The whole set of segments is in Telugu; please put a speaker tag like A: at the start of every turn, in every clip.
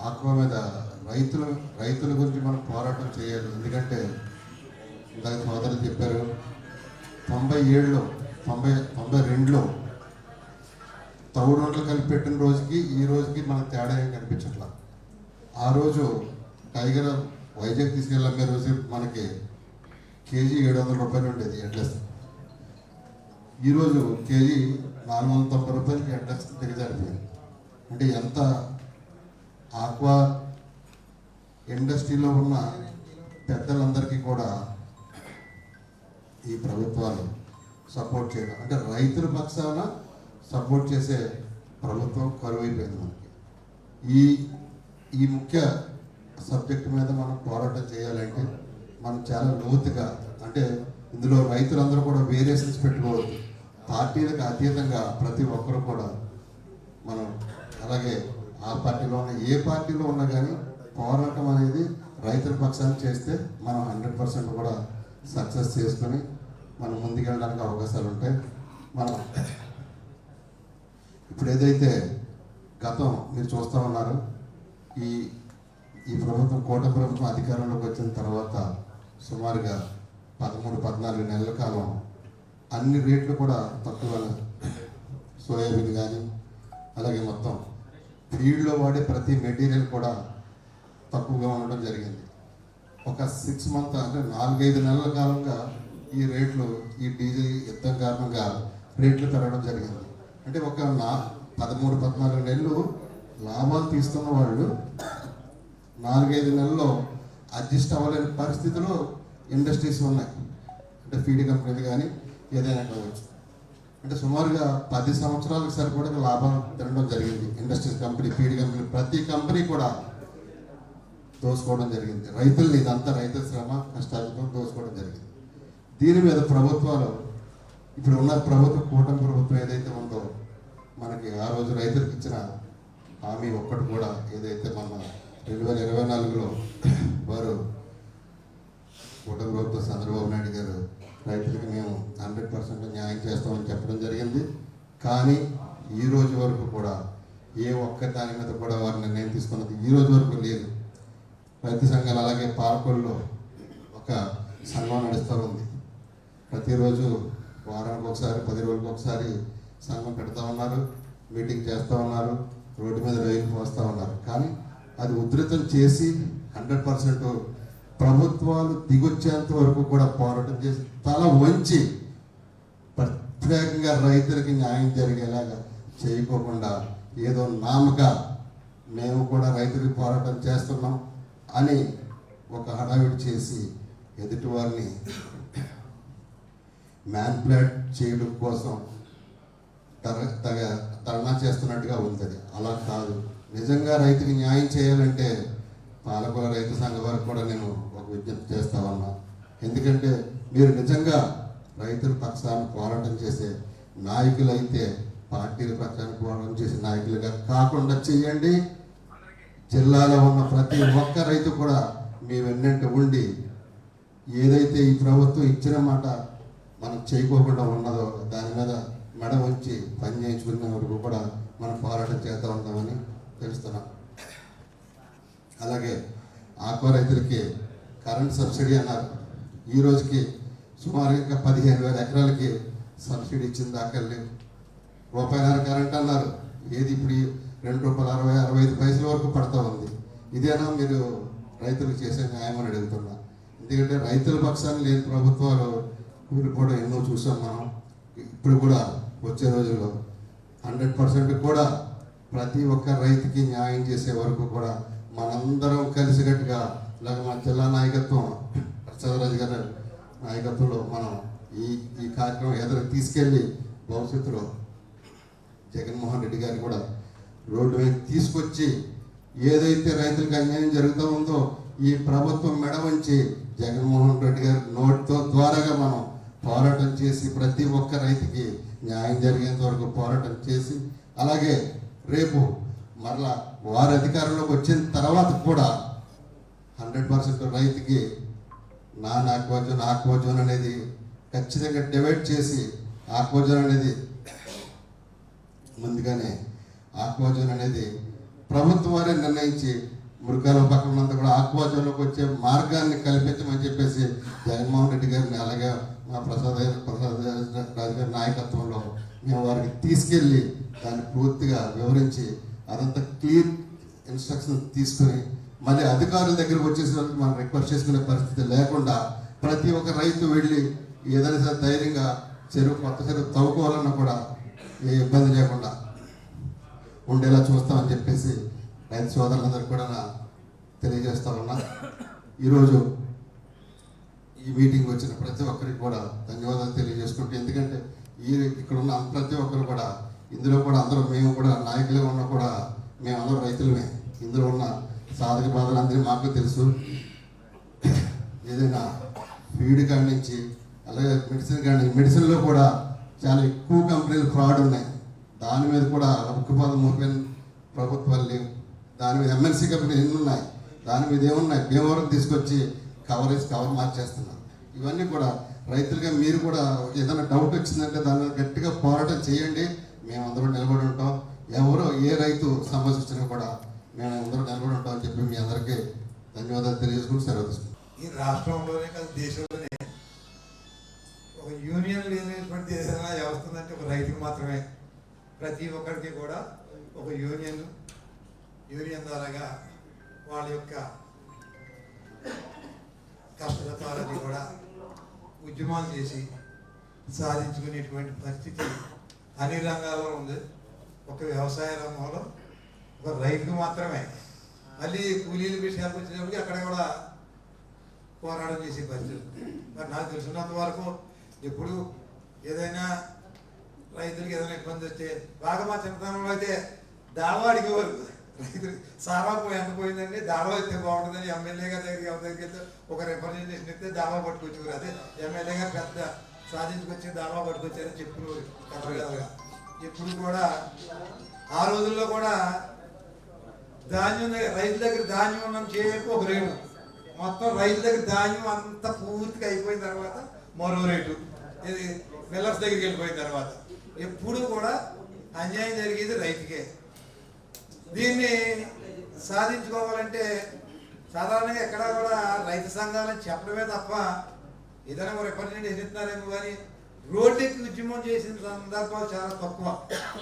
A: ఆక్వా మీద రైతుల గురించి మనం పోరాటం చేయాలి. ఎందుకంటే ఇందాక సోదరులు చెప్పారు, 97లో 92లో తౌడుండలు కలిపెట్టిన రోజుకి ఈ రోజుకి మనకు తేడా ఏం కనిపించట్లా. ఆ రోజు టైగర్ వైజాగ్ తీసుకెళ్ళి అమ్మే రోజు మనకి కేజీ 700 రూపాయలు ఉండేది ఎడ్లెస్. ఈరోజు కేజీ 490 రూపాయలకి ఎడ్లెస్ దిగజారిపోయింది. అంటే ఎంత ఆక్వా ఇండస్ట్రీలో ఉన్న పెద్దలందరికీ కూడా ఈ ప్రభుత్వాలు సపోర్ట్ చేయడం, అంటే రైతుల పక్షాన సపోర్ట్ చేసే ప్రభుత్వం కరువైపోయింది మనకి. ఈ ముఖ్య సబ్జెక్ట్ మీద మనం పోరాటం చేయాలంటే మనం చాలా లోతుగా, అంటే ఇందులో రైతులందరూ కూడా వేరియేషన్స్ పెట్టుకోవద్దు. పార్టీలకు అతీతంగా ప్రతి ఒక్కరు కూడా మనం, అలాగే ఆ పార్టీలో ఉన్న ఏ పార్టీలో ఉన్నా కానీ పోరాటం అనేది రైతుల పక్షాన్ని చేస్తే మనం 100% కూడా సక్సెస్ చేసుకొని మనం ముందుకెళ్ళడానికి అవకాశాలు ఉంటాయి. మనం ఇప్పుడు ఏదైతే గతం మీరు చూస్తూ ఉన్నారు, ఈ ప్రభుత్వం కూటమి ప్రభుత్వం అధికారంలోకి వచ్చిన తర్వాత సుమారుగా 13-14 నెలల కాలం అన్ని రేట్లు కూడా తక్కువ, సోయాబీన్ కానీ అలాగే మొత్తం ఫీల్డ్లో వాడే ప్రతి మెటీరియల్ కూడా తక్కువగా ఉండడం జరిగింది. ఒక 6 మంత్ అంటే 4-5 నెలల కాలంగా ఈ రేట్లు, ఈ డీజిల్ యుద్ధం కారణంగా రేట్లు పెరగడం జరిగింది. అంటే ఒక 13-14 నెలలు లాభాలు తీస్తున్న వాళ్ళు 4-5 నెలల్లో అడ్జస్ట్ అవ్వలేని పరిస్థితిలో ఇండస్ట్రీస్ ఉన్నాయి. అంటే ఫీడ్ కంపెనీలు కానీ ఏదైనా కావచ్చు. అంటే సుమారుగా 10 సంవత్సరాలకు సరిపడా లాభం తినడం జరిగింది. ఇండస్ట్రీస్ కంపెనీ, ఫీడ్ కంపెనీ, ప్రతి కంపెనీ కూడా దోసుకోవడం జరిగింది. రైతుల్ని, ఇదంతా రైతుల శ్రమ కష్టాలతో దోసుకోవడం జరిగింది. దీని మీద ప్రభుత్వాలు, ఇప్పుడు ఉన్న ప్రభుత్వం, కూటమి ప్రభుత్వం ఏదైతే ఉందో, మనకి ఆ రోజు రైతులకు ఇచ్చిన హామీ ఒక్కటి కూడా, ఏదైతే మన 2024లో వారు కూటమి ప్రభుత్వం చంద్రబాబు నాయుడు గారు రైతులకు మేము 100% న్యాయం చేస్తామని చెప్పడం జరిగింది. కానీ ఈ రోజు వరకు కూడా ఏ ఒక్క దాని మీద కూడా వారు నిర్ణయం తీసుకున్నది ఈ రోజు వరకు లేదు. రైతు సంఘాలు, అలాగే పాలకొల్లో ఒక సంఘం నడుస్తూ ఉంది. ప్రతిరోజు వారానికి ఒకసారి, 10 రోజులకు ఒకసారి సంఘం పెడతా ఉన్నారు, మీటింగ్ చేస్తూ ఉన్నారు, రోడ్డు మీద రైలు పోస్తూ ఉన్నారు. కానీ అది ఉధృతం చేసి 100% ప్రభుత్వాలు దిగొచ్చేంత వరకు కూడా పోరాటం చేసి తల వంచి ప్రత్యేకంగా రైతులకి న్యాయం జరిగేలాగా చేయకోకుండా ఏదో నామక మేము కూడా రైతులకి పోరాటం చేస్తున్నాం అని ఒక హడావిడి చేసి ఎదుటి వారిని మ్యాన్పులేట్ చేయడం కోసం ధర్నా చేస్తున్నట్టుగా ఉంటుంది. అలా కాదు. నిజంగా రైతుకి న్యాయం చేయాలంటే పాలకుల రైతు సంఘం వరకు కూడా నేను ఒక విజ్ఞప్తి చేస్తా ఉన్నా. ఎందుకంటే మీరు నిజంగా రైతుల పక్షాన్ని పోరాటం చేసే నాయకులైతే పార్టీల పక్షాన్ని పోరాటం చేసే నాయకులుగా కాకుండా చేయండి. జిల్లాలో ఉన్న ప్రతి ఒక్క రైతు కూడా మీ వెన్నంటి ఉండి ఏదైతే ఈ ప్రభుత్వం ఇచ్చిన మాట మనం చేయకోకుండా ఉన్నదో దాని మీద మెడ వచ్చి పని చేయించుకునే వరకు కూడా మనం పోరాటం చేస్తూ ఉంటామని తెలుస్తున్నాం. అలాగే ఆక్వా రైతులకి కరెంట్ సబ్సిడీ అన్నారు. ఈ రోజుకి సుమారుగా 15,000 ఎకరాలకి సబ్సిడీ ఇచ్చిన దాఖలు లేవు. ₹1.5 కరెంట్ అన్నారు. ఏది ఇప్పుడు ₹2.65 వరకు పడతా ఉంది. ఇదేనా మీరు రైతులకు చేసే న్యాయం అని అడుగుతున్నా. ఎందుకంటే రైతుల పక్షాన్ని లేని ప్రభుత్వాలు కూడా ఎన్నో చూసాం మనం. ఇప్పుడు కూడా వచ్చే రోజుల్లో 100% కూడా ప్రతి ఒక్క రైతుకి న్యాయం చేసే వరకు కూడా మనందరం కలిసికట్టుగా, ఇలాగ మన జిల్లా నాయకత్వం, ప్రసాదరాజు గారి నాయకత్వంలో మనం ఈ కార్యక్రమం ఎదురు తీసుకెళ్ళి భవిష్యత్తులో జగన్మోహన్ రెడ్డి గారిని కూడా రోడ్డు మీద తీసుకొచ్చి ఏదైతే రైతులకు అన్యాయం జరుగుతూ ఉందో ఈ ప్రభుత్వం మెడ వంచి జగన్మోహన్ రెడ్డి గారి నోటితో ద్వారాగా మనం పోరాటం చేసి ప్రతి ఒక్క రైతుకి న్యాయం జరిగేంత వరకు పోరాటం చేసి, అలాగే రేపు మరలా వారి అధికారంలోకి వచ్చిన తర్వాత కూడా 100% రైతుకి ఆక్వాజోన్ అనేది ఖచ్చితంగా డివైడ్ చేసి ఆక్వాజోన్ అనేది ముందుగానే ఆక్వాజోన్ అనేది ప్రభుత్వం వారే నిర్ణయించి మృగాల పక్కన ఉన్నంత కూడా ఆక్వాజంలోకి వచ్చే మార్గాన్ని కల్పించమని చెప్పేసి జగన్మోహన్ రెడ్డి గారిని అలాగే మా ప్రసాద్ రాజు గారి నాయకత్వంలో మేము వారికి తీసుకెళ్ళి దాన్ని పూర్తిగా వివరించి అదంతా క్లియర్ ఇన్స్ట్రక్షన్ తీసుకుని మళ్ళీ అధికారుల దగ్గరకు వచ్చేసరికి మనం రిక్వెస్ట్ చేసుకునే పరిస్థితి లేకుండా ప్రతి ఒక్క రైతు వెళ్ళి ఏదైనా సరే ధైర్యంగా కొత్త చెరువు తవ్వుకోవాలన్నా కూడా ఏ ఇబ్బంది లేకుండా ఉండేలా చూస్తామని చెప్పేసి రైతు సోదరులందరికీ కూడా తెలియజేస్తా ఉన్నా. ఈరోజు ఈ మీటింగ్ వచ్చిన ప్రతి ఒక్కరికి కూడా ధన్యవాదాలు తెలియజేసుకుంటూ, ఎందుకంటే ఇక్కడ ఉన్న ప్రతి ఒక్కరు కూడా ఇందులో కూడా అందరూ మేము కూడా నాయకులుగా ఉన్నా కూడా మేమందరూ రైతులమే. ఇందులో ఉన్న సాధక బాధలు అందరూ మాకు తెలుసు. ఏదైనా ఫీడ్ కాడి నుంచి అలాగే మెడిసిన్ కాడి నుంచి, మెడిసిన్లో కూడా చాలా ఎక్కువ కంపెనీలు ఫ్రాడ్ ఉన్నాయి. దాని మీద కూడా ఉక్కుపాదం మోపిన ప్రభుత్వాలు లేవు. దాని మీద ఎంఎన్సీ కంపెనీలు ఎన్ని ఉన్నాయి, దాని మీద ఏమున్నాయి, భీమవరం తీసుకొచ్చి కవర్ మార్చేస్తున్నారు. ఇవన్నీ కూడా రైతులుగా మీరు కూడా ఏదైనా డౌట్ వచ్చిందంటే దాన్ని గట్టిగా పోరాటం చేయండి. మేమందరం నిలబడి ఉంటాం. ఎవరో ఏ రైతు సమస్య వచ్చినా కూడా మేము అందరూ నిలబడి ఉంటాం అని చెప్పి మీ అందరికీ ధన్యవాదాలు తెలియజేసుకుంటూ సెలవు తీసుకుంటాం.
B: ఈ రాష్ట్రంలోనే కాదు దేశంలోనే ఒక యూనియన్ లేనటువంటి ఏదైనా వ్యవస్థ ఉందంటే ఒక రైతుకి మాత్రమే. ప్రతి ఒక్కరికి కూడా ఒక యూనియన్ ద్వారాగా వాళ్ళ యొక్క కష్టతత్వాలని కూడా ఉద్యమాలు చేసి సాధించుకునేటువంటి పరిస్థితి అన్ని రంగాల్లో ఉంది. ఒక వ్యవసాయ రంగంలో ఒక రైతుకు మాత్రమే. మళ్ళీ కూలీల విషయాలకు వచ్చినప్పటికీ అక్కడ కూడా పోరాటం చేసే పరిస్థితి. మరి నాకు తెలిసినంత వరకు ఎప్పుడు ఏదైనా రైతులకి ఏదైనా ఇబ్బంది వస్తే బాగా మా చిన్నతనంలో అయితే దావా అడిగేవారు. రైతులు సారా ఎంత పోయిందండి, దావా ఇస్తే బాగుంటుందని ఎమ్మెల్యే గారి దగ్గరికి వెళ్తే ఒక రిప్రజెంటేషన్ ఇస్తే దావా పట్టుకొచ్చేవారు. అదే ఎమ్మెల్యే గారు పెద్ద సాధించుకొచ్చి దావా పట్టుకొచ్చారని చెప్పుకునేవారు కథలుగా. ఎప్పుడు కూడా ఆ రోజుల్లో కూడా ధాన్యం రైతు దగ్గర ధాన్యం ఉన్నాం చేయకు ఒక రేటు, మొత్తం రైతు దగ్గర ధాన్యం అంతా పూర్తిగా అయిపోయిన తర్వాత మరో రేటు, ఇది మిల్లర్స్ దగ్గరికి వెళ్ళిపోయిన తర్వాత ఎప్పుడు కూడా అన్యాయం జరిగేది రైతుకే. దీన్ని సాధించుకోవాలంటే సాధారణంగా ఎక్కడా కూడా రైతు సంఘాలని చెప్పడమే తప్ప ఏదైనా ఒక రిప్రజెంటేషన్ ఇస్తున్నారేమో కానీ రోడ్డుకి ఉద్యమం చేసిన సందర్భాలు చాలా తక్కువ.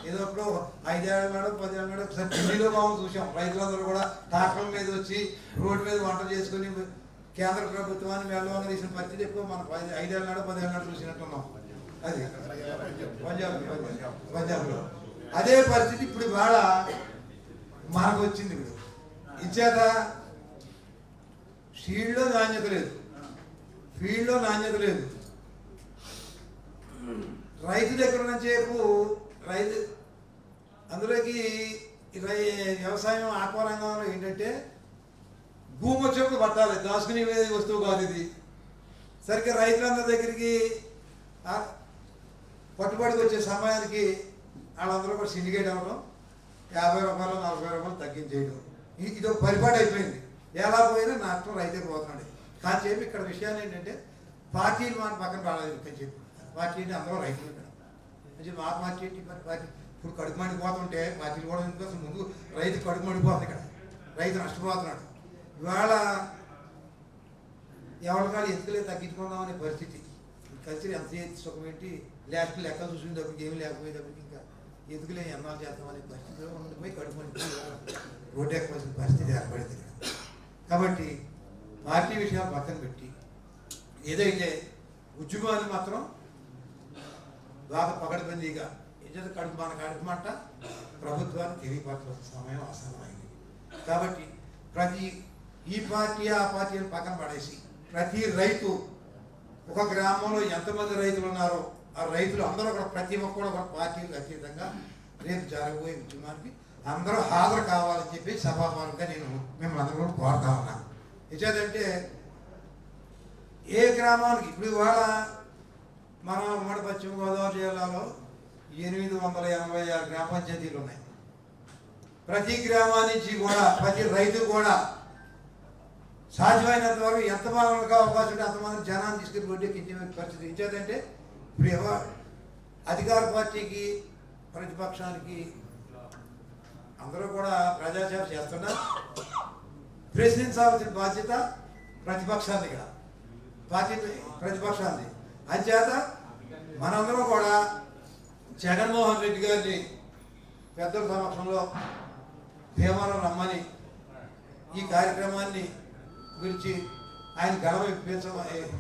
B: ఏదో అప్పుడు 5 ఏళ్ళ నాడు 10 ఏళ్ళ నాడు ఒకసారి ఢిల్లీలో బాగుంది చూసాం. రైతులందరూ కూడా ట్రాక్టర్ల మీద వచ్చి రోడ్డు మీద వంట చేసుకుని కేంద్ర ప్రభుత్వాన్ని మెల్లవంగా తీసిన పరిస్థితి ఎక్కువ మనం 5 ఏళ్ళ నాడు 10 ఏళ్ళ నాడు చూసినట్టున్నాం. అది పంజాబ్లో అదే పరిస్థితి ఇప్పుడు ఇవాళ మనకు వచ్చింది. ఇప్పుడు ఇచ్చేత ఫీల్డ్లో నాణ్యత లేదు, ఫీల్డ్లో నాణ్యత లేదు. రైతు దగ్గర ఉన్నంతసేపు రైతు అందులోకి వ్యవసాయం ఆక్వా రంగంలో ఏంటంటే భూమి వచ్చేప్పుడు పట్టాలి, దాచుకునే వస్తువు కాదు ఇది. సరిగ్గా రైతులందరి దగ్గరికి పట్టుబడికి వచ్చే సమయానికి వాళ్ళందరూ కూడా సిండికేట్ అవ్వడం, 50 రూపాయలు 40 రూపాయలు తగ్గించేయడం, ఇది ఒక పరిపాటి అయిపోయింది. ఎలా పోయినా నష్టం రైతే పోతున్నాడు. కానీ చెప్పి ఇక్కడ విషయాలు ఏంటంటే పార్టీలు మన పక్కన రాలేదు అని చెప్పి పార్టీ అంటే అందరూ రైతులు ఇక్కడ అని చెప్పి మా పార్టీ ఏంటి మరి పార్టీ ఇప్పుడు కడుపు మండిపోతుంటే పార్టీలు కూడా ఎందుకు అసలు ముందు రైతు కడుపు మండిపోతుంది. ఇక్కడ రైతు నష్టపోతున్నాడు. ఇవాళ ఎవరికాళ్ళు ఎత్తుకలే తగ్గించుకుందామనే పరిస్థితి. కలిసి ఎంత సుఖం ఏంటి లేకపోతే లెక్క చూసుకునేటప్పటికి ఏమి లేకపోయేటప్పటికి ఇంకా ఎదుగులే ఎన్నాళ్ళు చేద్దామనే పరిస్థితిలో ఉండిపోయి కడుపు మండిపోయి రోడ్డు ఎక్కవలసిన పరిస్థితి ఏర్పడింది. కాబట్టి పార్టీ విషయాలు పక్కన పెట్టి ఏదైతే ఉద్యమాన్ని మాత్రం బాగా పకడ్బందీగా ఏదైతే మన కడుపు మంట ప్రభుత్వాన్ని తెలియపరచాల్సిన సమయం ఆసన్నమైంది. కాబట్టి ఈ పార్టీ ఆ పార్టీని పక్కన పడేసి ప్రతి రైతు ఒక గ్రామంలో ఎంతమంది రైతులు ఉన్నారో ఆ రైతులు అందరూ కూడా ప్రతి ఒక్కరు ఒక పార్టీలకు అతీతంగా రేపు జరగబోయే ఉద్యమానికి అందరూ హాజరు కావాలని చెప్పి సభాపరంగా నేను మిమ్మల్ని అందరూ కూడా కోరుతా ఉన్నాను. నిజేదంటే ఏ గ్రామానికి ఇప్పుడు ఇవాళ మన ఉమ్మడి పశ్చిమ గోదావరి జిల్లాలో 886 గ్రామ పంచాయతీలు ఉన్నాయి. ప్రతి గ్రామానికి కూడా ప్రతి రైతు కూడా సాధ్యమైనంత వరకు ఎంతమందికి అవకాశం ఉంటే అంతమంది జనాన్ని తీసుకుని రోడ్డెక్కించే పరిస్థితి. ఇచ్చేదంటే ఇప్పుడు అధికార పార్టీకి ప్రతిపక్షానికి అందరూ కూడా ప్రజాసేవ చేస్తున్నారు. ప్రశ్నించాల్సిన బాధ్యత ప్రతిపక్షాన్ని ఇక్కడ ప్రతిపక్షాన్ని. అంచేత మనందరం కూడా జగన్మోహన్ రెడ్డి గారిని పెద్దల సమక్షంలో భీమవరం రమ్మని ఈ కార్యక్రమాన్ని గురించి ఆయన గడవ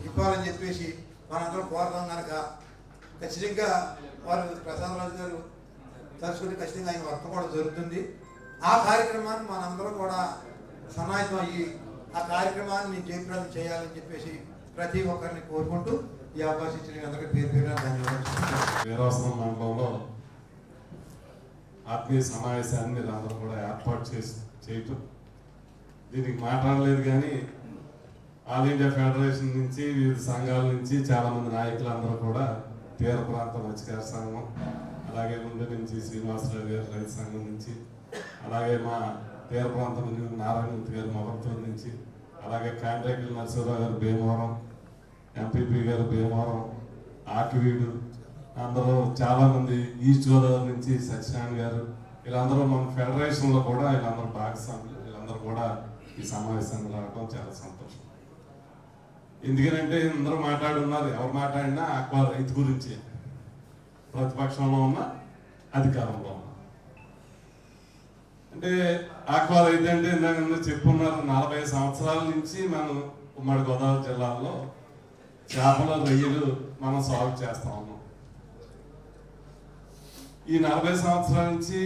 B: ఇప్పాలని చెప్పేసి మనందరం కోరదాం కనుక ఖచ్చితంగా వారు ప్రసాదరాజు గారు తలుచుకుంటే ఖచ్చితంగా ఆయన వర్క్ కూడా జరుగుతుంది. ఆ కార్యక్రమాన్ని మనందరం కూడా సన్నాహితం అయ్యి ఆ కార్యక్రమాన్ని జయప్రదం చేయాలని చెప్పేసి ప్రతి ఒక్కరిని కోరుకుంటూ ఈ అవకాశం ఇచ్చిన అందరికీ పేరు పేరు ధన్యవాదాలు.
C: వీరాసనం మండలంలో ఆత్మీయ సమావేశాన్ని మీరు అందరూ కూడా ఏర్పాటు చేయటం, దీనికి మాట్లాడలేదు కానీ ఆల్ ఇండియా ఫెడరేషన్ నుంచి వివిధ సంఘాల నుంచి చాలామంది నాయకులు అందరూ కూడా తీర ప్రాంత మత్స్యకార సంఘం, అలాగే ముందు నుంచి శ్రీనివాసరావు గారు రైతు సంఘం నుంచి, అలాగే మా తీర ప్రాంతం నారాయణమూర్తి గారు మొగంతూరు నుంచి, అలాగే కాంట్రాక్టర్ నరసింహరావు గారు భీమవరం, ఎంపీపీ గారు భీమవరం, ఆకివీడు, అందరూ చాలామంది ఈస్ట్ గోదావరి నుంచి సత్యనారాయణ గారు, వీళ్ళందరూ మన ఫెడరేషన్లో కూడా వీళ్ళందరూ భాగస్వాములు. వీళ్ళందరూ కూడా ఈ సమావేశానికి రావడం చాలా సంతోషం. ఎందుకనంటే అందరూ మాట్లాడున్నారు, ఎవరు మాట్లాడినా ఆక్వా రైతు గురించి, ప్రతిపక్షంలో ఉన్న అధికారంలో ఉన్న. అంటే ఆక్వా రైతు అంటే ఇందాక చెప్పున్నారు, 40 సంవత్సరాల నుంచి మనం ఉమ్మడి గోదావరి జిల్లాలో చేపల రొయ్యలు మనం సాగు చేస్తా ఉన్నాం. ఈ 40 సంవత్సరాల నుంచి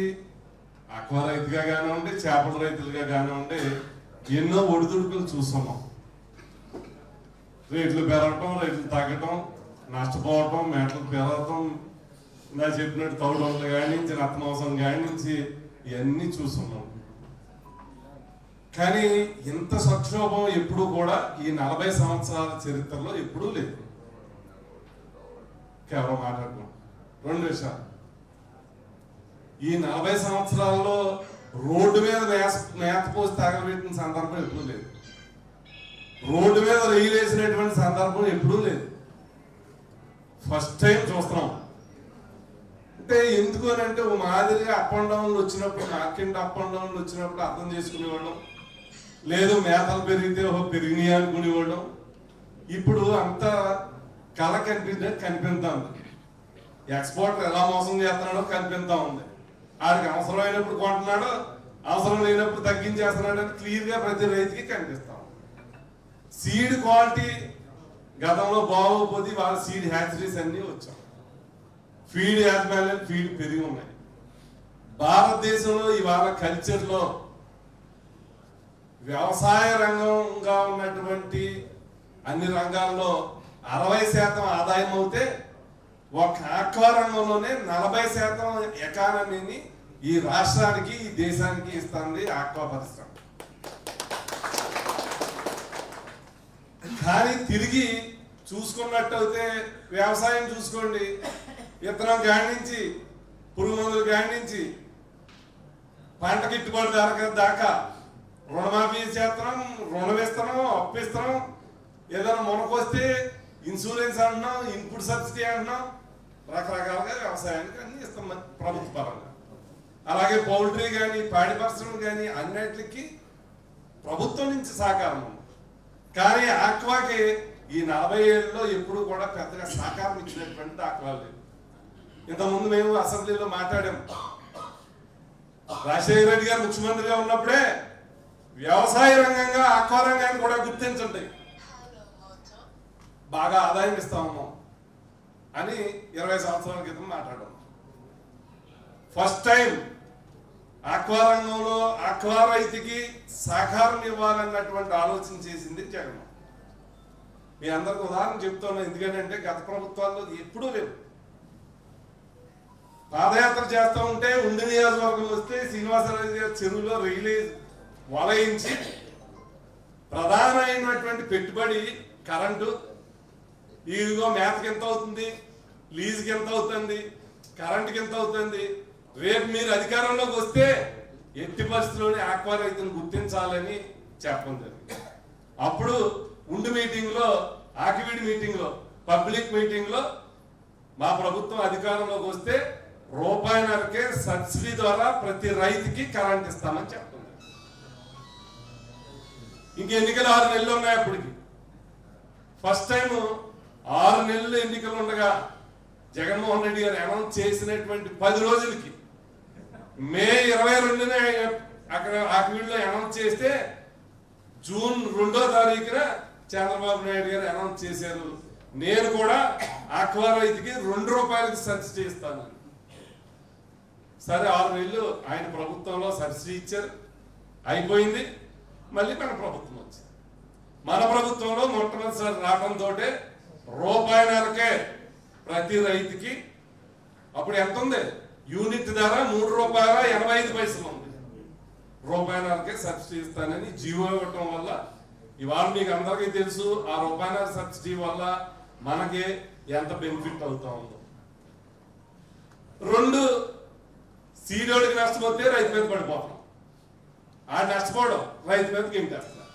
C: ఆక్వా రైతుగా కానివ్వండి, చేపల రైతులుగా కానివ్వండి, ఎన్నో ఒడిదుడుకులు చూస్తున్నాం. రేట్లు పెరగటం, రేట్లు తగ్గటం, నష్టపోవటం, మేటలు పెరగటం, ఇలా చెప్పినట్టు తౌడంలో కాడి నుంచి రత్నవసం కాడి నుంచి ఇవన్నీ చూస్తున్నాం. కానీ ఇంత సంక్షోభం ఎప్పుడూ కూడా ఈ 40 సంవత్సరాల చరిత్రలో ఎప్పుడూ లేదు. కేవలం మాట్లాడుతున్నాం 2 విషయాలు. ఈ 40 సంవత్సరాల్లో రోడ్డు మీద నేత పోసి తగలబెట్టిన సందర్భం ఎప్పుడూ లేదు. రోడ్డు మీద రైలు వేసినటువంటి సందర్భం ఎప్పుడూ లేదు. ఫస్ట్ టైం చూస్తున్నాం. అంటే ఎందుకు అని అంటే ఓ మాదిరిగా అప్ అండ్ డౌన్లు వచ్చినప్పుడు, మార్కెట్ అప్ అండ్ డౌన్లు వచ్చినప్పుడు అర్థం చేసుకునేవాళ్ళం, లేదు మేతలు పెరిగితే పెరిగినాయి అనుకునేవాళ్ళం. ఇప్పుడు అంత కళ కనిపిస్తా ఉంది. ఎక్స్పోర్టర్ ఎలా మోసం చేస్తున్నాడో కనిపిస్తా ఉంది. ఆడికి అవసరమైనప్పుడు కొంటున్నాడు, అవసరం లేనప్పుడు తగ్గించేస్తున్నాడు అని క్లియర్గా ప్రతి రైతుకి కనిపిస్తాం. సీడ్ క్వాలిటీ గతంలో బాగోపోతే వాళ్ళ సీడ్ హ్యాచరీస్ అన్నీ వచ్చాం. ఫీడ్ యాజమాన్యం ఫీడ్ పెరిగి ఉన్నాయి. భారతదేశంలో ఇవాళ కల్చర్లో వ్యవసాయ రంగంగా ఉన్నటువంటి అన్ని రంగాల్లో 60% ఆదాయం అవుతే ఒక ఆక్వా రంగంలోనే 40% ఎకానమీని ఈ రాష్ట్రానికి, ఈ దేశానికి ఇస్తుంది ఆక్వా పరిశ్రమ. కానీ తిరిగి చూసుకున్నట్టయితే వ్యవసాయం చూసుకోండి, విత్తనం గాడించి, పురుగు మందులు గాడించి, పంట గిట్టుబాటు దాకా రుణమాఫీ చేస్తున్నాం, రుణం ఇస్తున్నాం, అప్పు ఇస్తున్నాం, ఏదైనా మునకొస్తే ఇన్సూరెన్స్ అంటున్నాం, ఇన్పుట్ సబ్సిడీ అంటున్నాం, రకరకాలుగా వ్యవసాయానికి అన్ని ఇస్తాం ప్రభుత్వ పరంగా. అలాగే పౌల్ట్రీ కానీ, పాడి పరిశ్రమ కానీ అన్నిటికీ ప్రభుత్వం నుంచి సహకారం ఉంది. కానీ ఆక్వాకి ఈ 40 ఏళ్ళలో ఎప్పుడు కూడా పెద్దగా సహకారం ఇచ్చినటువంటి ఆక్వా లేదు. ఇంతకుముందు మేము అసెంబ్లీలో మాట్లాడాం. రాజశేఖర రెడ్డి గారు ముఖ్యమంత్రిగా ఉన్నప్పుడే వ్యవసాయ రంగంగా ఆక్వా రంగాన్ని కూడా గుర్తించండి, బాగా ఆదాయం ఇస్తా ఉన్నాం అని 20 సంవత్సరాల క్రితం మాట్లాడాం. ఫస్ట్ టైం ఆక్వా రంగంలో ఆక్వా రైతుకి సహకారం ఇవ్వాలన్నటువంటి ఆలోచన చేసింది జగన్. మీ అందరికి ఉదాహరణ చెప్తున్నాను, ఎందుకంటే గత ప్రభుత్వాల్లో ఎప్పుడూ లేవు. పాదయాత్ర చేస్తూ ఉంటే ఉండి నియోజకవర్గం వస్తే శ్రీనివాసరావు గారి చెరువులో రైలు వలయించి ప్రధానమైనటువంటి పెట్టుబడి కరెంటు, ఇదిగో మేతకి ఎంత అవుతుంది, లీజుకి ఎంత అవుతుంది, కరెంటుకి ఎంత అవుతుంది, రేపు మీరు అధికారంలోకి వస్తే ఎట్టి పరిస్థితుల్లోనే ఆక్వా రైతులను గుర్తించాలని చెప్పడం జరిగింది. అప్పుడు ఉండి మీటింగ్లో, ఆకివీడి మీటింగ్లో, పబ్లిక్ మీటింగ్లో మా ప్రభుత్వం అధికారంలోకి వస్తే రూపాయిన్నరకే సబ్సిడీ ద్వారా ప్రతి రైతుకి కరెంట్ ఇస్తామని చెప్తుంది. ఇంక ఎన్నికలు 6 నెలలు ఉన్నాయి. అప్పటికి ఫస్ట్ టైం 6 నెలలు ఎన్నికలు ఉండగా జగన్మోహన్ రెడ్డి గారు అనౌన్స్ చేసినటువంటి 10 రోజులకి మే 22న అక్కడ ఆకివీడులో అనౌన్స్ చేస్తే జూన్ 2వ తారీఖున చంద్రబాబు నాయుడు గారు అనౌన్స్ చేశారు. నేను కూడా ఆక్వా రైతుకి ₹2 సబ్సిడీ ఇస్తాను. సరే 6 నెలలు ఆయన ప్రభుత్వంలో సబ్సిడీ ఇచ్చారు, అయిపోయింది. మళ్ళీ మన ప్రభుత్వం వచ్చింది. మన ప్రభుత్వంలో మొట్టమొదటిసారి రావడంతో ₹1.5కే ప్రతి రైతుకి, అప్పుడు ఎంత ఉంది యూనిట్ ధర ₹3.85 ఉంది. ₹1.5కే సబ్సిడీ ఇస్తానని జీవో ఇవ్వటం వల్ల ఇవాళ మీకు అందరికీ తెలుసు ఆ ₹1.5 సబ్సిడీ వల్ల మనకి ఎంత బెనిఫిట్ అవుతా ఉందో. 2 సీడోడికి నష్టపోతే రైతు మీద పడిపోతాం, ఆ నష్టపోవడం రైతు మీద గింటేస్తారు.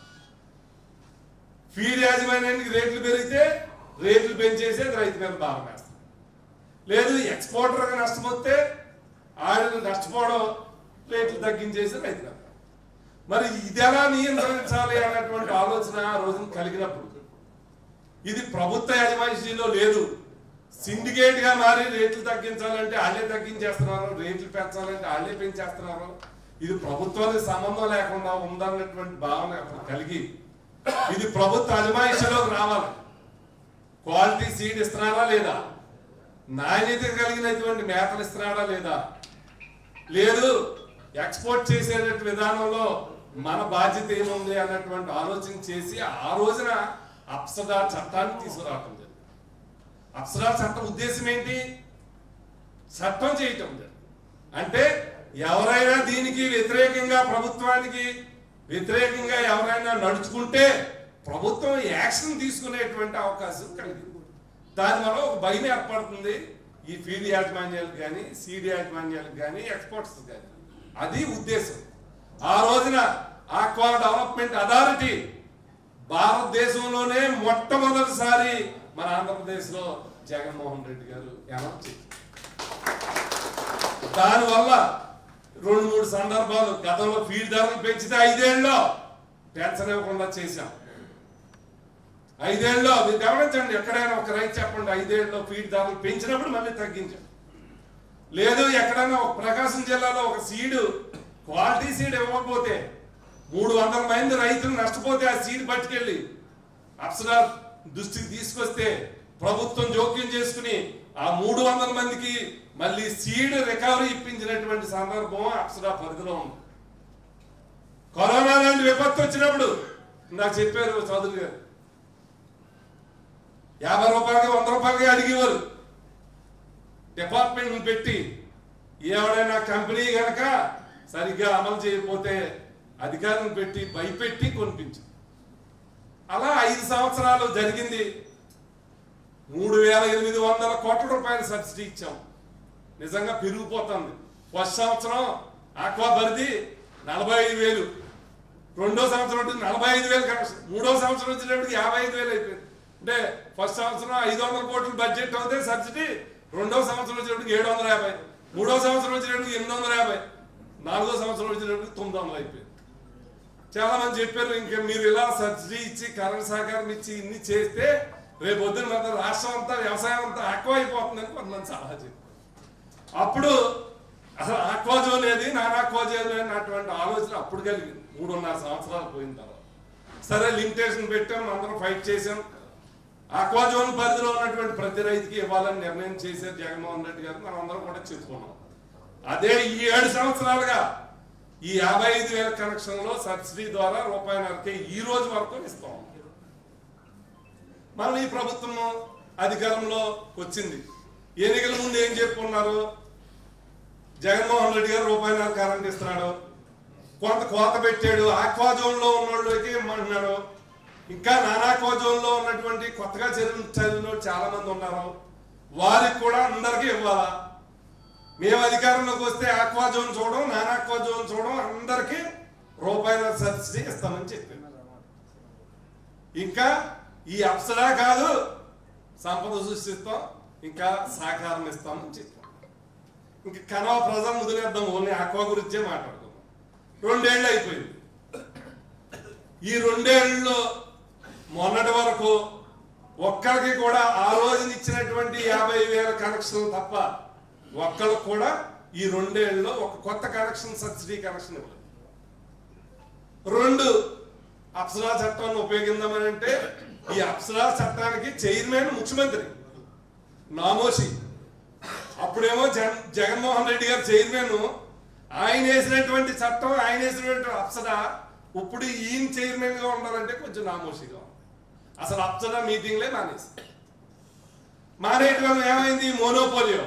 C: ఫీడ్ యాజమాన్యానికి రేట్లు పెరిగితే రేట్లు పెంచేసి రైతు మీద భారం వేస్తాం. లేదు ఎక్స్పోర్టర్గా నష్టపోతే ఆయన నష్టపోవడం రేట్లు తగ్గించేసి రైతు మీద. మరి ఇది ఎలా నియంత్రించాలి అన్నటువంటి ఆలోచన ఆ రోజున కలిగినప్పుడు ఇది ప్రభుత్వ యాజమాన్యంలో లేదు. సిండికేట్ గా మారి రేట్లు తగ్గించాలంటే వాళ్ళే తగ్గించేస్తున్నారు, రేట్లు పెంచాలంటే వాళ్ళే పెంచేస్తున్నారు. ఇది ప్రభుత్వానికి సంబంధం లేకుండా ఉందన్నటువంటి భావన అప్పుడు కలిగి ఇది ప్రభుత్వ అజమాయిషీలోకి రావాలి. క్వాలిటీ సీడ్ ఇస్తున్నారా లేదా, నాణ్యత కలిగినటువంటి మేతలు ఇస్తున్నారా లేదా, లేదు ఎక్స్పోర్ట్ చేసేటువంటి విధానంలో మన బాధ్యత ఏముంది అన్నటువంటి ఆలోచన చేసి ఆ రోజున అప్సదా చట్టాన్ని తీసుకురావటం జరిగింది. అప్సదా చట్టం ఉద్దేశం ఏంటి? చట్టం చేయటం అంటే ఎవరైనా దీనికి వ్యతిరేకంగా ప్రభుత్వానికి వ్యతిరేకంగా ఎవరైనా నడుచుకుంటే ప్రభుత్వం యాక్షన్ తీసుకునేటువంటి అవకాశం కలిగింది. దానివల్ల ఒక భయం ఏర్పడుతుంది ఈ ఫీడ్ యాజమాన్యాలకు కానీ సీడ్ యాజమాన్యాలకు కానీ ఎక్స్పోర్ట్స్ కానీ. అది ఉద్దేశం. ఆ రోజున ఆక్వా డెవలప్మెంట్ అథారిటీ భారతదేశంలోనే మొట్టమొదటిసారి మన ఆంధ్రప్రదేశ్లో జగన్మోహన్ రెడ్డి గారు అనౌన్స్ చేశారు. దానివల్ల 2-3 సందర్భాలు గతంలో ఫీడ్ ధరలు పెంచితే 5 ఏళ్ళలో పెన్షన్ ఇవ్వకుండా చేశాం. 5 ఏళ్ళలో మీరు గమనించండి, ఎక్కడైనా ఒక రైతు చెప్పండి 5 ఏళ్ళలో ఫీడ్ ధరలు పెంచినప్పుడు మళ్ళీ తగ్గించాం. లేదు ఎక్కడైనా ఒక ప్రకాశం జిల్లాలో ఒక సీడు క్వాలిటీ సీడ్ ఇవ్వకపోతే 300 మంది రైతులు నష్టపోతే ఆ సీడ్ పట్టుకెళ్ళి అప్సరా దృష్టికి తీసుకొస్తే ప్రభుత్వం జోక్యం చేసుకుని ఆ 300 మందికి మళ్ళీ సీడ్ రికవరీ ఇప్పించినటువంటి సందర్భం అప్సరా పరిధిలో ఉంది. కరోనా లాంటి విపత్తు వచ్చినప్పుడు నాకు చెప్పారు చౌదరి గారు, ₹50 ₹100 అడిగేవారు. డిపార్ట్మెంట్ పెట్టి ఎవడైనా కంపెనీ కనుక సరిగ్గా అమలు చేయకపోతే అధికారులను పెట్టి భయపెట్టి కొనిపించారు. అలా 5 సంవత్సరాలు జరిగింది. ₹3,800 కోట్ల సబ్సిడీ ఇచ్చాం. నిజంగా పెరిగిపోతుంది. ఫస్ట్ సంవత్సరం ఆక్వా పరిధి 45,000, 2వ సంవత్సరం 45,000 కనెక్షన్, 3వ సంవత్సరం వచ్చినప్పటికి 55,000 అయిపోయింది. అంటే ఫస్ట్ సంవత్సరం 500 కోట్ల బడ్జెట్ అవుతే సబ్సిడీ, 2వ సంవత్సరం వచ్చినప్పటికి 750, 3వ సంవత్సరం వచ్చినప్పటికి 850, 4వ సంవత్సరం వచ్చినప్పటికి 900 అయిపోయింది. చాలా మంది చెప్పారు ఇంకా మీరు ఇలా సబ్సిడీ ఇచ్చి కరెంట్ సహకారం ఇచ్చి ఇన్ని చేస్తే రేపు పొద్దున రాష్ట్రం అంతా వ్యవసాయం అంతా ఆక్వా అయిపోతుందని కొంతమంది సలహా చెప్పారు. అప్పుడు అసలు ఆక్వా జోన్ ఏది నాన్ ఆక్వా జోన్ అన్నటువంటి ఆలోచన అప్పుడు కలిగింది. 3.5 సంవత్సరాలు పోయిన తర్వాత సరే లిమిటేషన్ పెట్టాం, అందరం ఫైట్ చేసాం. ఆక్వా జోన్ పరిధిలో ఉన్నటువంటి ప్రతి రైతుకి ఇవ్వాలని నిర్ణయం చేశారు జగన్మోహన్ రెడ్డి గారు. మనం అందరం కూడా చెప్పుకున్నాం. అదే ఈ 7 సంవత్సరాలుగా ఈ 55,000 కనెక్షన్లో సబ్సిడీ ద్వారా ₹1.5కే ఈ రోజు వరకు ఇస్తాం. మనం ఈ ప్రభుత్వం అధికారంలో వచ్చింది. ఎన్నికల ముందు ఏం చెప్పుకున్నారు? జగన్మోహన్ రెడ్డి గారు ₹1.5 కరెంట్ ఇస్తున్నాడు, కొంత కోత పెట్టాడు, ఆక్వా జోన్ లో ఉన్న వాళ్ళకి ఇమ్మంటున్నాడు. ఇంకా నాన్ ఆక్వా జోన్ లో ఉన్నటువంటి కొత్తగా చదివిన చాలా మంది ఉన్నారు, వారికి కూడా అందరికీ ఇవ్వాలా. మేము అధికారంలోకి వస్తే ఆక్వా జోన్ చూడడం, నాన్ ఆక్వా జోన్ చూడడం, అందరికీ ₹1 సబ్సిడీ ఇస్తామని చెప్పారు. ఇంకా ఈ అప్సరా కాదు సంపద సృష్టిస్తాం, ఇంకా సహకారం ఇస్తామని చెప్పాం. ఇంక కనవ ప్రజలు వదిలేద్దాం, ఓన్లీ ఆక్వా గురించే మాట్లాడుకుందాం. 2 ఏళ్ళు అయిపోయింది. ఈ 2 ఏళ్ళలో మొన్నటి వరకు ఒక్కరికి కూడా ఆ రోజున ఇచ్చినటువంటి 50,000 కనెక్షన్లు తప్ప ఒక్కరికి కూడా ఈ 2 ఏళ్ళలో ఒక కొత్త కనెక్షన్, సబ్సిడీ కనెక్షన్ ఇవ్వలేదు. 2 అప్సరా చట్టాన్ని ఉపయోగిందామని అంటే ఈ అప్సరా చట్టానికి చైర్మన్ ముఖ్యమంత్రి నామోషి. అప్పుడేమో జగన్మోహన్ రెడ్డి గారు చైర్మన్, ఆయన వేసినటువంటి చట్టం, ఆయన వేసినటువంటి అప్సరా. ఇప్పుడు ఈయన చైర్మన్ గా ఉండాలంటే కొంచెం నామోషిగా ఉంది. అసలు అప్సరా మీటింగ్లే మానేయటం వల్ల ఏమైంది? మోనోపోలియో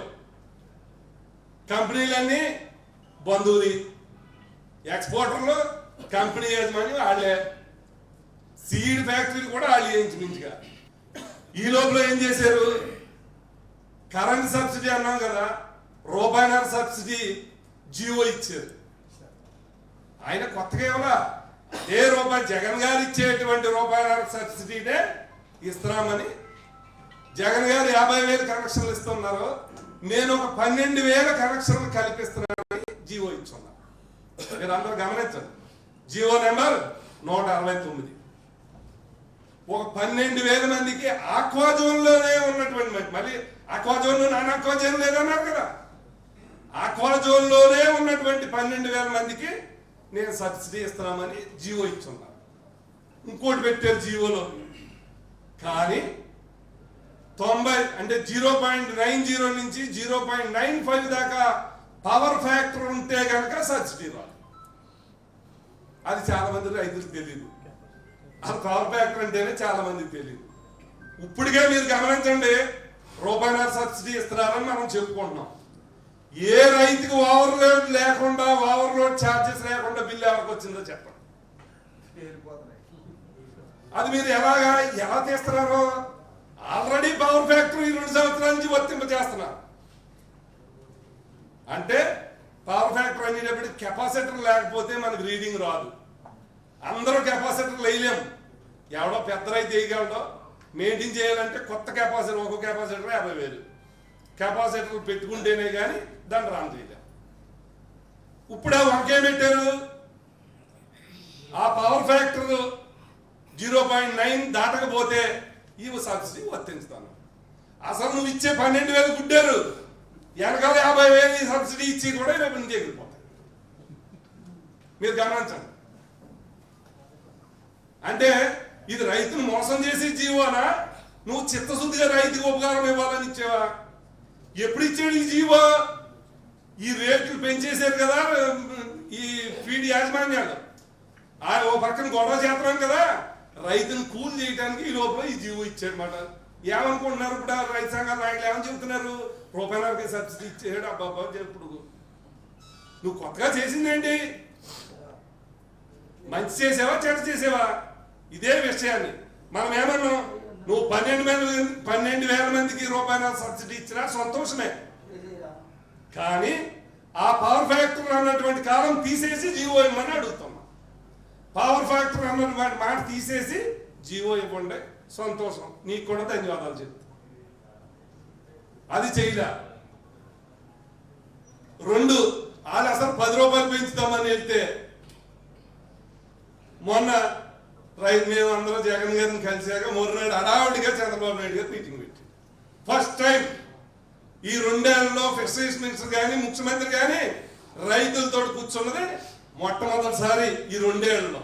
C: కంపెనీలన్నీ బంధువులు, ఎక్స్పోర్టర్లు కంపెనీ యజమాని వాళ్ళే, సీడ్ ఫ్యాక్టరీలు కూడా వాళ్ళు ఇంచుమించుగా. ఈ లోపల ఏం చేశారు? కరెంట్ సబ్సిడీ అన్నాం కదా, రూపాయిన్నర సబ్సిడీ జియో ఇచ్చారు. ఆయన కొత్తగా ఇవ్వాలా, ఏ రూపాయి జగన్ గారు ఇచ్చేటువంటి రూపాయిన్నర సబ్సిడీనే ఇస్తున్నామని. జగన్ గారు 50,000 కనెక్షన్లు ఇస్తున్నారు, నేను ఒక 12,000 కనెక్షన్లు కల్పిస్తున్నానని జియో ఇచ్చున్నాను. మీరు అందరూ గమనించండి, జియో నెంబర్ 169. ఒక 12,000 మందికి ఆక్వా జోన్ లోనే ఉన్నటువంటి, మళ్ళీ aqua zone non aqua zone లేదన్నారు కదా, ఆక్వా జోన్ లోనే ఉన్నటువంటి 12,000 మందికి నేను సబ్సిడీ ఇస్తున్నామని జియో ఇచ్చున్నాను. ఇంకోటి పెట్టారు జియోలో, కానీ 90 అంటే 0.90 నుంచి 0.95 దాకా పవర్ ఫ్యాక్టర్ ఉంటే కనుక సబ్సిడీ రాదు. అది చాలా మంది రైతులకు తెలియదు. ఆ పవర్ ఫ్యాక్టర్ అంటేనే చాలా మందికి తెలియదు. ఇప్పటికే మీరు గమనించండి, రూపాయిన్నర సబ్సిడీ ఇస్తున్నారని మనం చెప్పుకుంటున్నాం. ఏ రైతుకు ఓవర్లోడ్ లేకుండా, ఓవర్లోడ్ ఛార్జెస్ లేకుండా బిల్లు ఎవరికి వచ్చిందో చెప్పండి. అది మీరు ఎలా తీస్తున్నారో? ఆల్రెడీ పవర్ ఫ్యాక్టరీ 2 సంవత్సరాల నుంచి వర్తింపజేస్తున్నారు. అంటే పవర్ ఫ్యాక్టర్ అనేటప్పుడు కెపాసిటర్ లేకపోతే మనకు రీడింగ్ రాదు. అందరూ కెపాసిటర్లు వేయలేము. ఎవడో పెద్ద రైతు వేయగలడో. మెయింటైన్ చేయాలంటే కొత్త కెపాసిటర్, ఒక్కొక్క కెపాసిటర్ 50,000 కెపాసిటర్లు పెట్టుకుంటేనే కానీ దాన్ని రాన్ చేయలేము. ఇప్పుడు ఆ వంకే పెట్టారు, ఆ పవర్ ఫ్యాక్టర్ 0.9 దాటకపోతే ఇవి సబ్సిడీ వర్తించుతాను. అసలు నువ్వు ఇచ్చే 12,000 గుడ్డారు, వెనకాల 50,000 సబ్సిడీ ఇచ్చి కూడా రేపు నీ దగ్గరికి పోతాయి. మీరు గమనించండి. అంటే ఇది రైతును మోసం చేసి జీవోనా? నువ్వు చిత్తశుద్ధిగా రైతుకు ఉపకారం ఇవ్వాలని ఇచ్చావా? ఎప్పుడు ఇచ్చాడు ఈ జీవో? ఈ రేట్లు పెంచేశారు కదా ఈ ఫీడ్ యాజమాన్యాలు. ఓ పక్కన గొడవ చేస్తున్నాం కదా, రైతును కూల్ చేయడానికి ఈ లోపల ఈ జీవో ఇచ్చాడనమాట. ఏమనుకుంటున్నారు ఇప్పుడు రైతు సంఘాల నాయకులు? ఏమని చెబుతున్నారు? రూపాయలకి సబ్సిడీ ఇచ్చాడు. అబ్బాబ్బా చెప్పుడు నువ్వు కొత్తగా చేసిందేంటి? మంచి చేసావా చెడ్డ చేసావా? ఇదే విషయాన్ని మనం ఏమన్నాం, నువ్వు 12,000 మందికి రూపాయల సబ్సిడీ ఇచ్చినా సంతోషమే, కానీ ఆ పవర్ ఫ్యాక్టరీ అన్నటువంటి కాలం తీసేసి జీవో ఇవ్వమని అడుగుతున్నాం. పవర్ ఫ్యాక్టరీ అన్నటువంటి మాట తీసేసి జీవో ఇవ్వండి, సంతోషం, నీకు కూడా ధన్యవాదాలు చెప్తా. అది చేయలే. 2 వాళ్ళు అసలు 10 రూపాయలు పెంచుతామని వెళ్తే మొన్న మేము అందరం జగన్ గారిని కలిసాక మొన్ననాడు హడావుడిగా చంద్రబాబు నాయుడు గారు మీటింగ్ పెట్టి ఫస్ట్ టైం ఈ 2 ఏళ్లలో ఫిషరీస్ మినిస్టర్ కానీ ముఖ్యమంత్రి కానీ రైతులతో కూర్చున్నది మొట్టమొదటిసారి ఈ 2 ఏళ్లలో.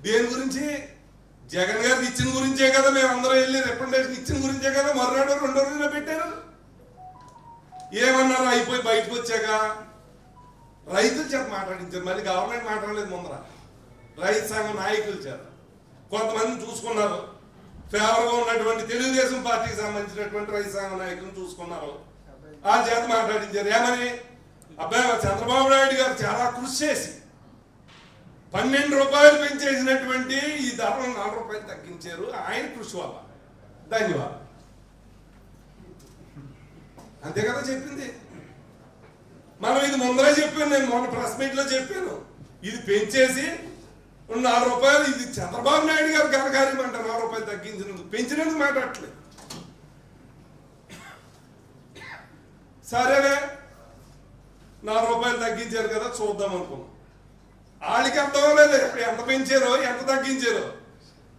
C: దేని గురించి? జగన్ గారికి ఇచ్చిన గురించే కదా మేము అందరం వెళ్ళి రిప్రజెంటేషన్ ఇచ్చిన గురించే కదా మర్నాడు 2 రోజుల్లో పెట్టారు. ఏమన్నారు? అయిపోయి బయటకు వచ్చాక రైతుల చేత మాట్లాడించారు. మళ్ళీ గవర్నమెంట్ మాట్లాడలేదు. ముందర రైతు సంఘం నాయకుల చేత కొంతమందిని చూసుకున్నారు. ఫేవర్గా ఉన్నటువంటి తెలుగుదేశం పార్టీకి సంబంధించినటువంటి రైతు సంఘం నాయకులను చూసుకున్నారు. ఆ చేత మాట్లాడించారు. ఏమని? అబ్బాయి చంద్రబాబు నాయుడు గారు చాలా కృషి చేసి 12 రూపాయలు పెంచేసినటువంటి ఈ ధరను 4 రూపాయలు తగ్గించారు. ఆయన కృషి వల్ల ధన్యవాదాలు. అంతే కదా చెప్పింది. మనం ఇది ముందరే చెప్పాను, నేను మొన్న ప్రెస్ మీట్ లో చెప్పాను. ఇది పెంచేసి 4 రూపాయలు, ఇది చంద్రబాబు నాయుడు గారు ఘనకార్యమంట. 4 రూపాయలు తగ్గించినందుకు, పెంచినందుకు మాట్లాడట్లేదు. సరేనే 4 రూపాయలు తగ్గించారు కదా చూద్దాం అనుకున్నాం. వాళ్ళకి అర్థం అవ్వలేదు ఎంత పెంచారో ఎంత తగ్గించారో.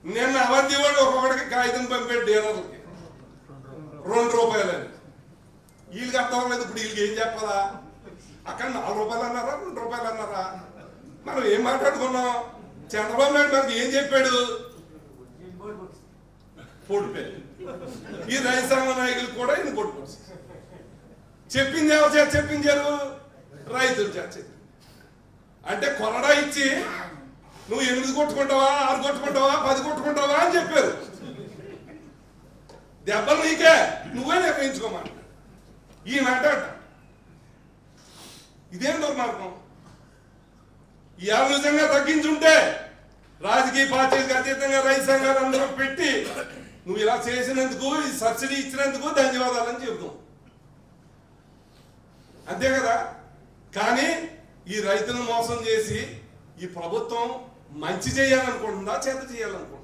C: నిన్న అవధి వాడు ఒక్కొక్కడికి కాగితం పంపాడు డీలర్లకి 2 రూపాయలని. వీళ్ళకి అర్థం అవ్వలేదు. ఇప్పుడు వీళ్ళకి ఏం చెప్పాలా? అక్కడ 4 రూపాయలు అన్నారా 2 రూపాయలు అన్నారా? మనం ఏం మాట్లాడుకున్నాం? చంద్రబాబు నాయుడు మనకి ఏం చెప్పాడు? పొడిపే. ఈ రైతు సంఘ నాయకులు కూడా ఈయన పొడిపో చెప్పింది ఎవరు చేత చెప్పించారు? రైతులు చేత చెప్పింది. అంటే కొరడా ఇచ్చి నువ్వు 8 కొట్టుకుంటావా 6 కొట్టుకుంటావా 10 కొట్టుకుంటావా అని చెప్పారు. దెబ్బలు నీకే నువ్వే నిర్ణయించుకోమని ఈ మాట. ఇదేం దుర్మార్గం? ఇవాళ నిజంగా తగ్గించుంటే రాజకీయ పార్టీలకు అతీతంగా రైతు సంఘాలు అందరూ పెట్టి నువ్వు ఇలా చేసినందుకు ఈ సబ్సిడీ ఇచ్చినందుకు ధన్యవాదాలని చెబుతాం, అంతే కదా. కానీ ఈ రైతులను మోసం చేసి ఈ ప్రభుత్వం మంచి చేయాలనుకుంటుందా చేత చేయాలనుకుంటుందా?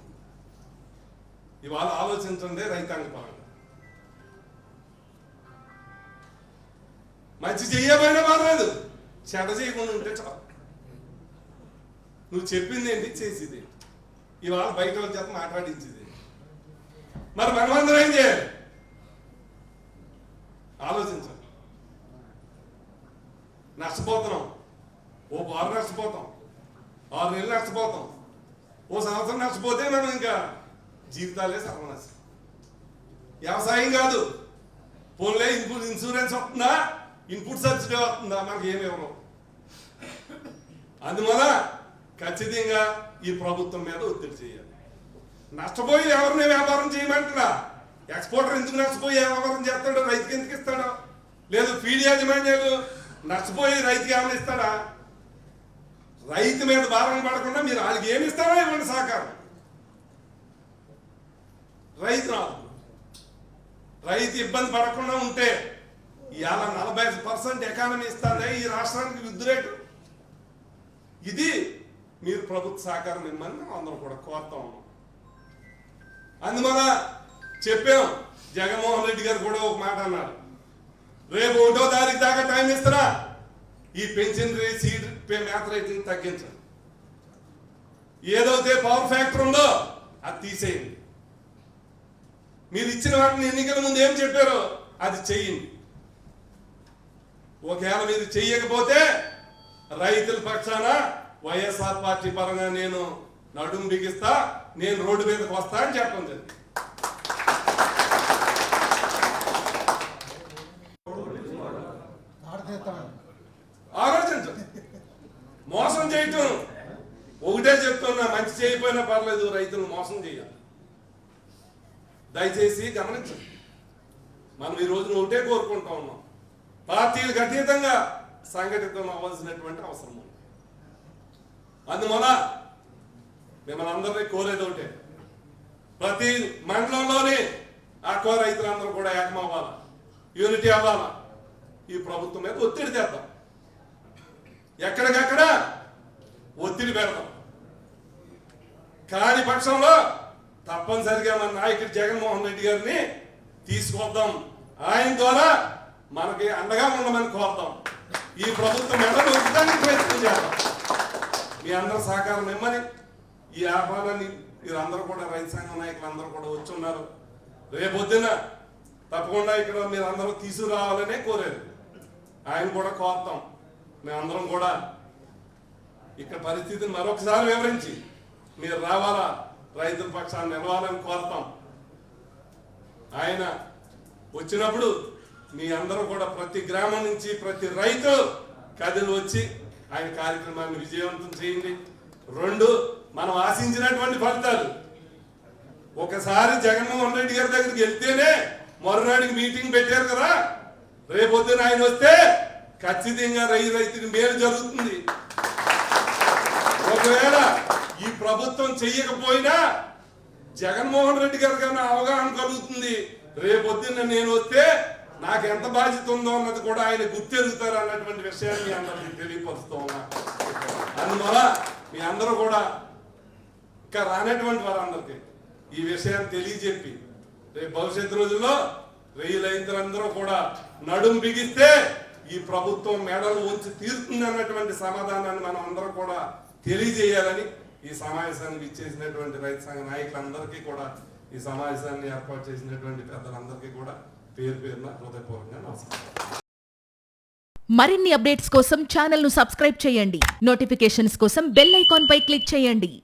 C: ఇవాళ ఆలోచించండి. రైతాంగ పరంగా మంచి చెయ్యబోయినా పర్లేదు, చెడ చేయకుండా ఉంటే చాలు. నువ్వు చెప్పింది ఏంటి చేసేది ఇవాళ బయట వాళ్ళ చేత మాట్లాడించేది. మరి మనమందరం ఏం చేయాలి? ఆలోచించాలి. నష్టపోతున్నాం. ఓ 6 నష్టపోతాం, 6 నెలలు నష్టపోతాం, ఓ సంవత్సరం నష్టపోతే మనం ఇంకా జీవితాలే సర్వనాశం. వ్యవసాయం కాదు, పోన్లే ఇన్పుట్ ఇన్సూరెన్స్ వస్తుందా, ఇన్పుట్ సబ్సిడీ వస్తుందా, మనకి ఏమి ఇవ్వరు. అందువల్ల ఖచ్చితంగా ఈ ప్రభుత్వం మీద ఒత్తిడి చేయాలి. నష్టపోయి ఎవరిని వ్యాపారం చేయమంటున్నా? ఎక్స్పోర్టర్ ఎందుకు నష్టపోయి వ్యాపారం చేస్తాడో? రైతుకి ఎందుకు ఇస్తాడో? లేదు ఫీడ్ యాజమాన్యాలు నష్టపోయి రైతుకి ఏమైనా ఇస్తాడా? రైతు మీద భారం పడకుండా మీరు వాళ్ళకి ఏమి ఇస్తారో ఇవ్వండి సహకారం. రైతు ఇబ్బంది పడకుండా ఉంటే ఇవాళ 40% ఎకానమీ ఇస్తానే ఈ రాష్ట్రానికి వృద్ధి రేటు. ఇది మీరు ప్రభుత్వ సహకారం ఇమ్మని మనం అందరం కూడా కోరుతా ఉన్నాం. అందువల్ల చెప్పాం. జగన్మోహన్ రెడ్డి గారు కూడా ఒక మాట అన్నారు, రేపు 1వ తారీఖు దాకా టైం ఇస్తారా, ఈ పెన్షన్ సీడ్ మేత రేట్లను తగ్గించండి, ఏదైతే పవర్ ఫ్యాక్టర్ ఉందో అది తీసేయండి, మీరు ఇచ్చిన వాటిని ఎన్నికల ముందు ఏం చెప్పారో అది చెయ్యండి. ఒకవేళ మీరు చెయ్యకపోతే రైతుల పక్షాన వైఎస్ఆర్ పార్టీ పరంగా నేను నడుము బిగిస్తా, నేను రోడ్డు మీదకి వస్తా అని చెప్పడం జరిగింది. ఆలోచించండి. మోసం చేయటం ఒకటే చెప్తున్నా, మంచి చేయకపోయినా పర్లేదు, రైతులు మోసం చేయాలి. దయచేసి గమనించండి. మనం ఈ రోజున ఒకటే కోరుకుంటా ఉన్నాం, పార్టీలకు అతీతంగా సంఘటితం అవ్వాల్సినటువంటి అవసరం ఉంది. అందువల్ల మిమ్మల్ని అందరినీ కోరేది ఒకటే, ప్రతి మండలంలోని ఆక్వా రైతులందరూ కూడా ఏకమవ్వాలా, యూనిటీ అవ్వాలా. ఈ ప్రభుత్వం మీద ఒత్తిడి తెద్దాం, ఎక్కడికక్కడ ఒత్తిడి పెడదాం. కాని పక్షంలో తప్పనిసరిగా మన నాయకుడు జగన్మోహన్ రెడ్డి గారిని తీసుకొద్దాం, ఆయన ద్వారా మనకి అండగా ఉండమని కోరుతాం. ఈ ప్రభుత్వం ఎడడానికి ప్రయత్నం చేద్దాం. మీ అందరూ సహకారం ఇమ్మని ఈ ఆహ్వానాన్ని మీరందరూ కూడా రైతు సంఘం నాయకులు అందరూ కూడా వచ్చున్నారు. రేపొద్దున తప్పకుండా ఇక్కడ మీరు అందరూ తీసుకురావాలనే కోరారు, ఆయన కూడా కోరుతాం. మేమందరం కూడా ఇక్కడ పరిస్థితిని మరొకసారి వివరించి మీరు రావాలా, రైతుల పక్షాన్ని నిలవాలని కోరుతాం. ఆయన వచ్చినప్పుడు మీ అందరూ కూడా ప్రతి గ్రామం నుంచి ప్రతి రైతు కదిలి వచ్చి ఆయన కార్యక్రమాన్ని విజయవంతం చేయండి. 2, మనం ఆశించినటువంటి ఫలితాలు. ఒకసారి జగన్మోహన్ రెడ్డి గారి దగ్గరికి వెళ్తేనే మరునాడికి మీటింగ్ పెట్టారు కదా, రేపొద్దున ఆయన వస్తే ఖచ్చితంగా రైతుకి మేలు జరుగుతుంది. ఒకవేళ ఈ ప్రభుత్వం చెయ్యకపోయినా జగన్మోహన్ రెడ్డి గారి కన్నా అవగాహన కలుగుతుంది. రేపొద్దున నేను వస్తే నాకు ఎంత బాధ్యత ఉందో అన్నది కూడా ఆయన గుర్తెరుగుతారు అన్నటువంటి విషయాన్ని మీ అందరికీ తెలియపరుస్తూ ఉన్నా. అందువల్ల మీ అందరూ కూడా ఇంకా రానటువంటి వారందరికీ ఈ విషయాన్ని తెలియజెప్పి రేపు భవిష్యత్తు రోజుల్లో రైతులందరూ కూడా నడుము బిగిస్తే ఈ ప్రభుత్వం మెడలు ఉంచి తీరుతుంది అన్నటువంటి సమాధానాన్ని మనం అందరం కూడా తెలియజేయాలని ఈ సమావేశానికి ఇచ్చేసినటువంటి రైతు సంఘ నాయకులందరికీ కూడా, ఈ సమావేశాన్ని ఏర్పాటు చేసినటువంటి పెద్దలందరికీ కూడా పేరు పేరున హృదయపూర్వకంగా నమస్కారం.
D: మరిన్ని అప్డేట్స్ కోసం ఛానల్ ను సబ్స్క్రైబ్ చేయండి. నోటిఫికేషన్స్ కోసం బెల్ ఐకాన్ పై క్లిక్ చేయండి.